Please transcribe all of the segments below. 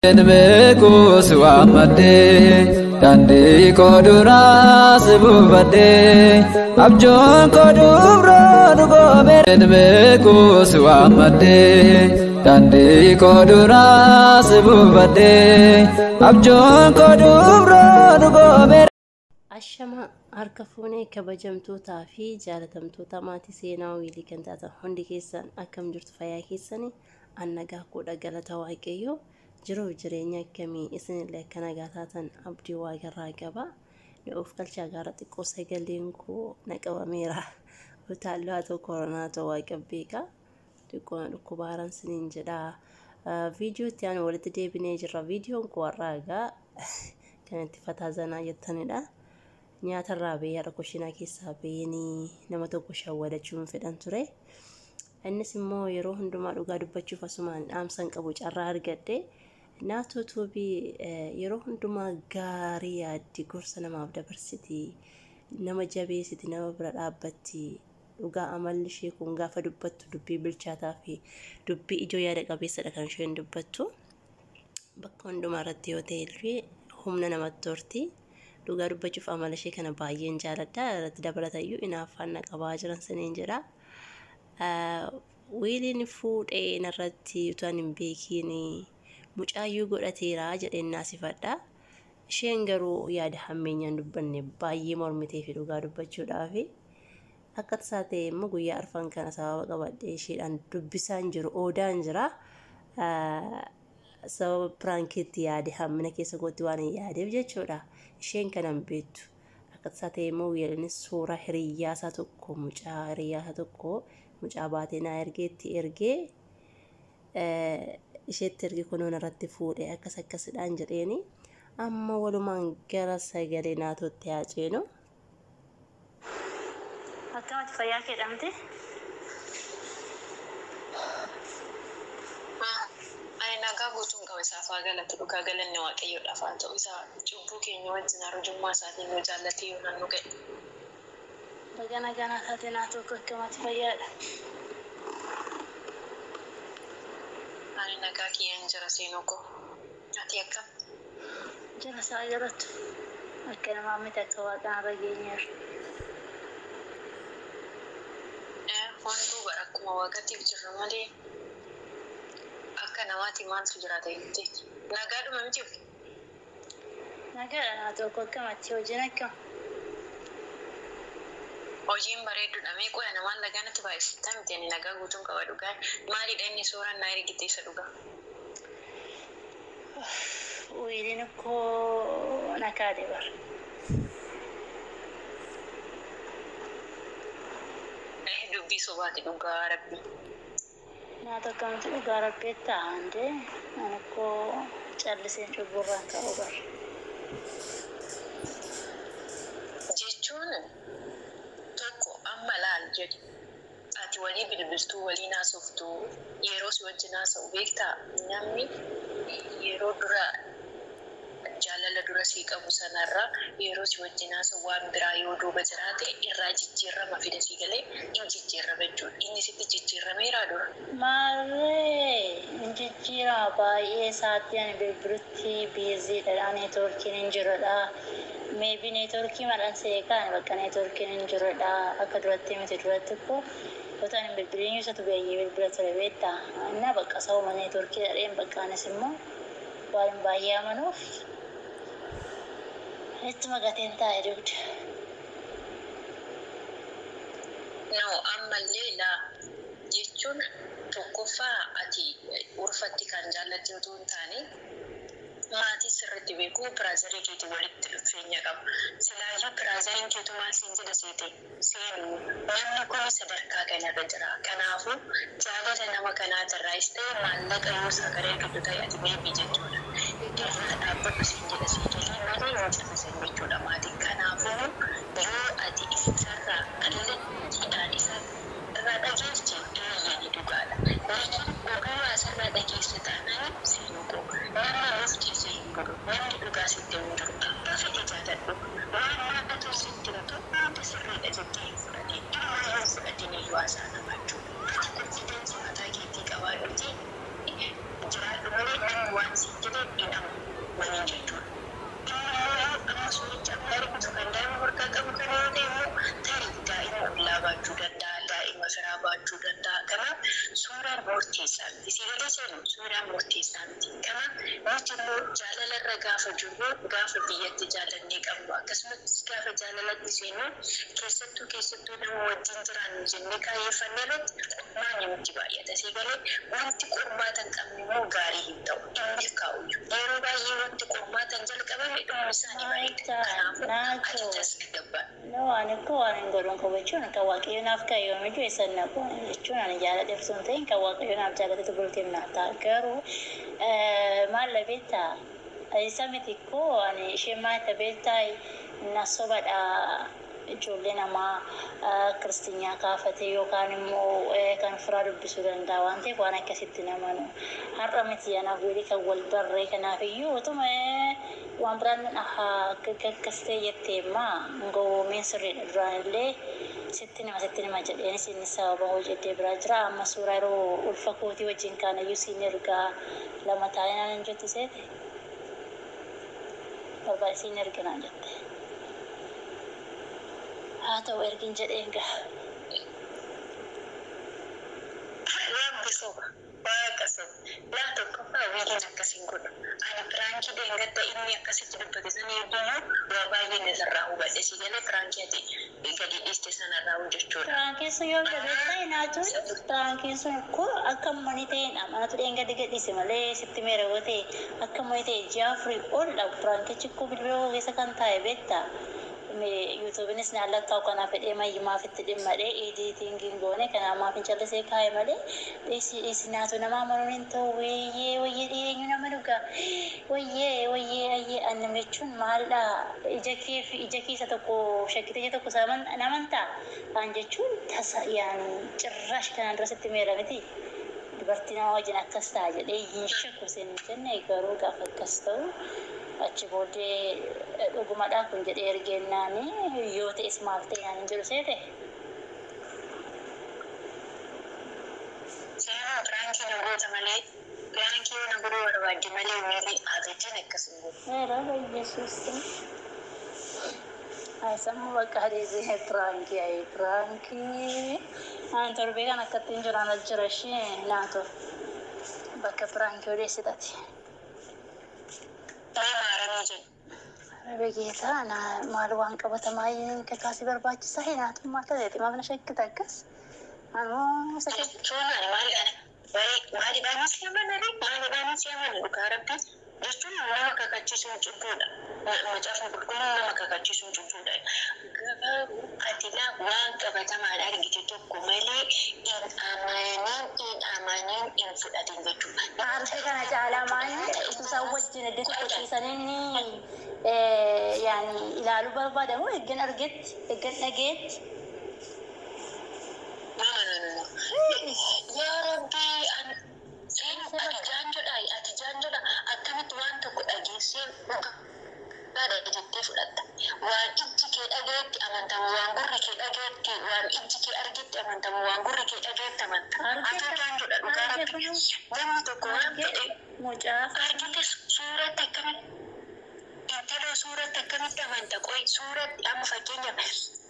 Beku suamade, dandi kodura sebubade, abjon kodura dugo beren beku suamade, dandi kodura sebubade, abjon kodura dugo beren. Ashama harkafuune kabajamtoota fi jaalatamtoota maatii seenaa wiilii kan taatan hundi keessan akkam jirtu fayyaa keessanii annagaa kudha galata waaqayyoo jiruu jireenya akkamii isinillee akka nagaa taatan abdii waaqarraa qaba nuuf galchaa gaara xiqqoo sagaleen koo naqabameera utaaluu haa ta'u koronaa ta'uu waaqabbeeka xiqqoo dhukkubaaran siniin jedha viidiyootti aan walitti deebinee jirra viidiyoon koo har'aagaa kan itti fataazanaa jettanidha. Nyaata raabee yaada kushiinaa keessaa beenii nama tokko shawwadachuun fedhan ture. Innis immoo yeroo hundumaa dhugaa dubbachuuf asumaan dhaamsan qabu carraa argadde. Naatoo tuubii yeroo hundumaa gaarii yaaddi gorsa namaaf dabarsiti. Nama jabeessiti nama bira dhaabbatti. Dhugaa amalli ishee kun gaafa dubbattu dubbii bilchaataa fi dubbii ijoo yaada qabeessadha kan isheen dubbattu. Bakka hundumaa irratti yoo ta'e humna namatti horti. Dhugaa dubbachuuf amala ishee kana baay'een jaaladha irratti dabalatayyuu inaafaan naqabaa jiran saniin jedha wiiliin fuudhee narratti utaan hin beekiin mucaayyuu godhateera jedheen naasifadha isheen garuu yaada hammeenyaan dubbanne baay'ee mormitee fi dhugaa dubbachuudhaaf akka tasaa ta'e immoo guyyaa arfan kana sababa qabadhee isheedhaan dubbisaan jiru oodaan jira sababa piraankiitti yaade hammina keessa gootti waan hin yaadeef jechuudha. Isheen kanan beektu akka tasaa ta'e immoo wiiliinis suuraa hiriyyaasaa tokko mucaa baatee naa ergee isheetti erge kunuun irratti fuudhee akkasidhaan jedheeni amma walumaan gara sagalee naatootti haa ceenu. Akkamatti fayyaa keedhamte? Nagaa guutuun qaba isaaf haa galatu dhugaa galanne waaqayyoodhaaf haa ta'u isaa cubbuu keenya wajjin arjummaa isaatiin yoo jaallatee yoo naannoo ga'e. Baga nagaa taatee naatoo akkamatti fayyaadha? Ani nagaa kiyyaan jira seenuu koo. Ati akkam? Jira isaa galattu. Akka namaa miti akka waaqaan irra geenyeera. Wantuu bara akkuma waaqatiif jirra malee. Akka namaatti maaltu jiraata jettee nagaadhuma miti ofi. Nagaadha naatoo akkamatti hojiin akkam? Hojiin bareedduudha mee qoya namaan lagaanatti baay'isitaa miti ani nagaa guutuun qaba dhugaa maalidha inni suuraan naa ergite isa dhugaa. Wiiliin koo nakaade bara. Dubbii sobaati dhugaa rabbi. Naatoo akkamatti dhugaa rabbii ta'ande ani koo calliseen cubburraan ta'uu bara. Jechuun tokko amma laal jedhi ati walii bilbiltuu walii naasoftuu yeroo si wajjin haasa'u beektaa namni yeroo dura jaalala dura sii qabu sanarra yeroo si wajjin haasa'u waan biraa yoo duuba jiraate irraa jijjiirrama fida sii galee in jijjiirrama jechuudha inni sitti jijjiirameeraa dura. Maarree jijjiirama baay'ee isaatti ani bilbilutti biiziidha neetwoorkiin hin jirudha. Maybe neetwoorkii malaan seekaan bakka neetwoorkiin hin jirudha akka duratti miti duratti koo yotaan hin bilbiliin isatu baay'ee bilbila ture beektaa innaa bakka sababa neetwoorkii dhadheen bakkaanis immoo waan baay'ee amanuuf ittuma gateen taa'e dugda. No ammallee laa jechuun tokkoffaa ati urfatti kan jaallatte otoo hin taane maatii sirriitti beekuu biraazarii keetii walitti dhufeenya qaba. Silaayyuu biraazariin keetu maal siin jedha seete seenuu namni kun sadarkaa kanarra jira. Kanaafuu jaalala nama kanaatirraayis ta'e maallaqa yoo sagalee giddu ta'e ati beebii jechuudha. Irra dhaabbatu siin jedha seetelee malee yoo callisan jechuudha maatiin. Kanaafuu yoo ati isarraa kallattiidhaan isa irraa dhageesse eeyyanii dhugaadha. Laakiin ogummaa isarraa dhageesse taanaan seenuu koo. Namni muftii seen godhu namni dhugaa sitti hin jiru akka fedhe jaaladhu waan nyaatatu sitti hin ta'u wanta sirriidha jettee hin fudhate dhimma yoo fudhatin iyyuu haasaa nama jechuudha. Ati konfidensi mataa keetii qabaadhuti jiraadhu malee namni waan sitti jedhe jaalallarra gaafa jirru gaafa biyyatti jaalannee qabnu akkasumas gaafa jaalalatti seenu keessattuu nama wajjin jiraannu jennee kaayyeffannee irratti qormaan nutti baay'ata. Seegalee wanti qormaata hin qabne immoo gaarii hin ta'u inni kaa'u. Yeroo baay'ee wanti qormaata jalqabame dhumni isaanii bareeda. Kanaafuu achitas gabba. No, ani ko ani godon ko bechuun kan waaqayyo naaf kaayyoome jiru eessan na ko jechuun ani jaalladhe ibsuun ta'in kan waaqayyo naaf jaallatee bultiin naaf ta'a garuu maal beektaa isa miti ko ani ishee maata beektaa na sobadha ijoollee namaa kiristiyaa kaafatee yookaan immoo kan firaa dubbisuu danda'a waan ta'eef waan akkasitti namanu har'a miti anaaf weelii kan wal barree kanaaf iyyuu utuma waan biraan akkas ta'e jettee maa goomeen sirriidha duraan illee sitti nama jedheenis inni sababa hojjetee biraa jira amma suuraa yeroo ulfa kootii wajjin kaanayyuu siin ergaa lama taa'inaan hin jettu seete barbaade siin erginaan jette haa ta'u ergin jedheen gaa Soba, baga soba. Lah tokkoffaa wiiliin akkasiin godhu. Ani piraankii deengadda inni akkasitti dubbate sana eebbinu waa baay'een isarraa hubadhe. Si galee piraankii ati gadi dhiiste sanarraa hojjechuudha. Piraankiin sun yoo gabeessa inaatu piraankiin sun ko akka mani ta'een amanatu deengadda gadhiise malee sitti meeroo ta'e akka mani ta'e ji'a afurii ol dhabu piraankichi ko bilbiloo keessa kan taa'e beektaa. YouTubenis naallattaa kana fedhee mayyimaaf itti dhimmadhee editingin goone kana maaf hin callisee kaa'e malee dheessi naatu nama amanuun hin ta'u wayyee dhiyeenyu nama dhugaa wayyee annam jechuun maalidha ija keessa tokko shakkite ija tokko namantaa waan jechuun tasa yaanu cirrash kanaan durasitti meera miti dubartii nama wajjin akkas ta'a jedhee hin shakku seen jenne garuu gaafa akkas ta'u achi booddee dhugumadhaan kun jedhee ergennaani yoo ta'es maal ta'e naan hin jiru seete. Seenaa piraankii nagoota malee piraankii yoo naguruu barbaadde malee wiilii aadajjiin akkasuma godhu. Seera Yesuusti. Aisamuu bakka adeemsee piraankii. Aan torbee kan akkattiin jiraan jira ishee naatu bakka piraankii odeessitati. Begeeta maal waan qabatamaa kakaasii barbaachisaa hinaatu maal ta'eeti maaf na shakkita akkas anoo maaliidhaanis yaman dhugaa rabbii jechuun nama kakachiisuun cubbuudha. Macaafa qulqulluun nama kakachiisuun cubbuudha. Garuu atilaa waan qabatamaan argite tokko malee hin amaniin hin fudhatin jechuudha. Maartee kana caalaa maali isaan wajjin iddoo qotiisanii yaani ilaaluu barbaadamu eeggan argetti eeggan dhageetti. Yaa Rabbii ati jaanjodha akkamitti waan tokko dhageessee dhugaadha jettee fudhatta. Waan ijji kee dhageetti amantamu waan gurri kee dhageetti waan ijji kee argetti amantamu waan gurri kee dhageetti amanta. Ati jaanjodha dhugaa Rabbii namni tokko waan fedhe argite suuratti akkamitti intala suuratti akkamitti amanta qoy suuratti amma fakkeenyaaf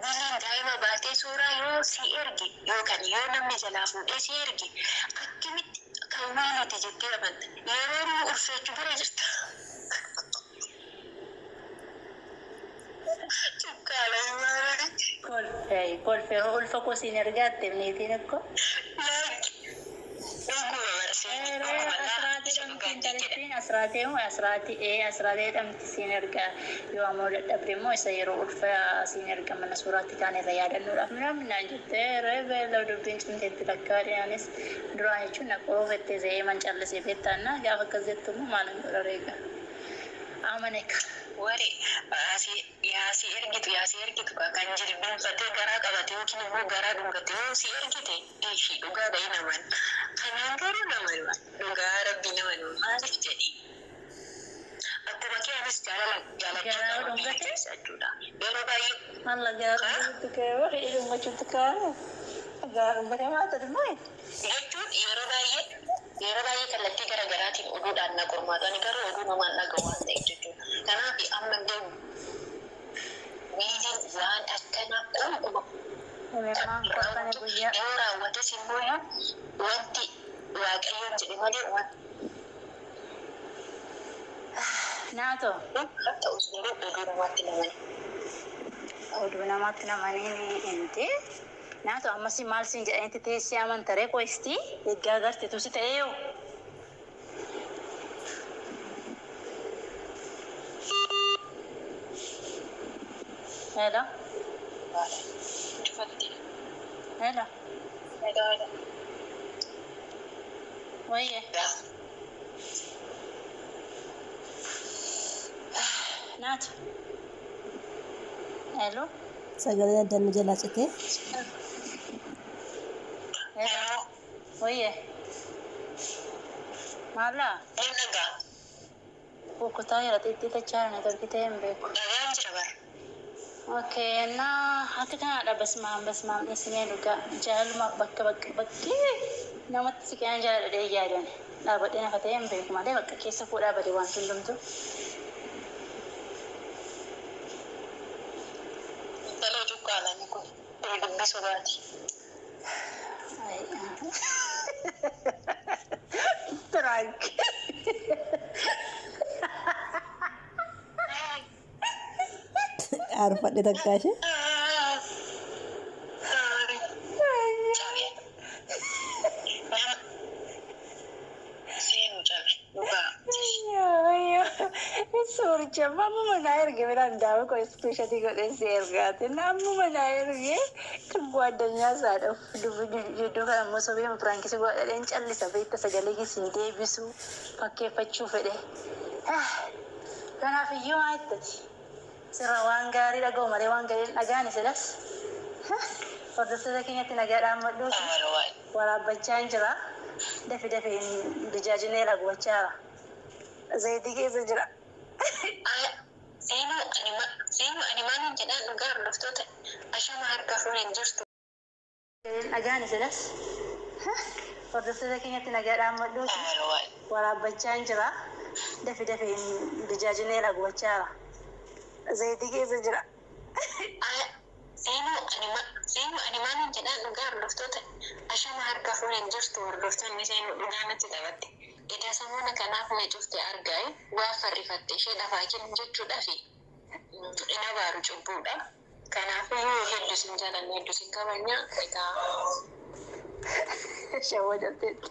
biliin daa'ima baatee suuraa yoo si erge yookaan yoo namni jalaa fuudhee si erge akkamitti kan maaliti jettee amanta yeroo inni ulfeechuu bira jirta. Kolfee ulfa kosiin ergaatte niitiin akko. Asraatee dhamti siin ergaa yoo ammoo dadhabde immoo isa yeroo ulfa siin erga mana suuraatti kaan irra yaadannuudhaaf minaan jettee reebeela dubbiin cimteetti lakkaadhaanis duraan jechuun naqoo fettee za'ee man callisee beektaannaa gaafa akkas jettu immoo maal hin godha reega amaneeka. Wari yaasii ergitu kan jilbeenfatee garaa qabate yookiin immoo garaa dhungatee yoo si ergite ishii dhugaa ba'ii naman kanaan garuu naman dhugaa rabbii naman maaliif jedhi akkuma keenyas jaalachuu jechuudha yeroo baay'ee alla garaa dhungachuutti kaa'u garaa dhungatee maata dhimma jechuun yeroo baay'ee kallattii garaagaraatiin oduudhaan na qormaatani garuu oduu namaan dhaga'u waan ta'eef jechuudha. Kanaaf amma wiiliin waan akkanaa yoo raawwates immoo wanti waaqayyoon jedhe malee Naato. Ta'us garuu oduu namaatti namanii ente. Naato ammas maal siin jedhanitti teessee amantaree qo'isti eeggaa agarte tusi ta'ee yoo. Hello. Hello. Oye. Naato. Hello. Sagalee addaan jalaa citee. Hello. Oye. Mala. Kukutaa jala xixiqqaa tachaaran torkitee hin beeku. Okay, nah hati kan ada basmaam isinee dhugaa jaaluma bakkee namatti siqeen jala dhadhee yaadan dhaabadhee nafa ta'e hin beeku malee bakka keessa fuudhaa bade waan hundumtu. Baloo cuqqaalanii kun dubbisu baati. Prank. Arfadhe takkaashe. Suuricha amma naa erge biraan daawwa koo ispeeshaalii godhee ergaate amma naa erge kan addunyaa isaa dhufu iddoo kana immoo sobee firaankisii godhadheen callisa beekta sagalee gisiin deebisu fakkeeffachuu fedhe. Kanaaf iyyuu maa ittati sirra waan gaarii dhaga'u malee waan gaarii dhagaan isilas hordoftoota keenyatti nagaadhaan madduuti waraabbachaa hin jira dafee bijaajinee raguwachaa zayitii keessa jira. Seenu animaan jedhaan dhugaa hordoftoota ashama harka fuudheen jirtu. Dhagaan isilas hordoftoota keenyatti nagaadhaan madduuti waraabbachaa hin jira dafee bijaajinee raguwachaa zayitii keessa jira. Seenu animaan jedhaan dhugaa hordoftoota ashama harka fuudheen jirtu hordoftoonni seenuu dhugaa natti taphatte. Ida samoona kanaaf na cufte argaa waa farrifatte ishee dhafaa jiru jechuudhaafi ina baaru cubbuudha. Kanaafuu hedduu sin jaalanne hedduu sin kabanya egaa shawwadatteetti.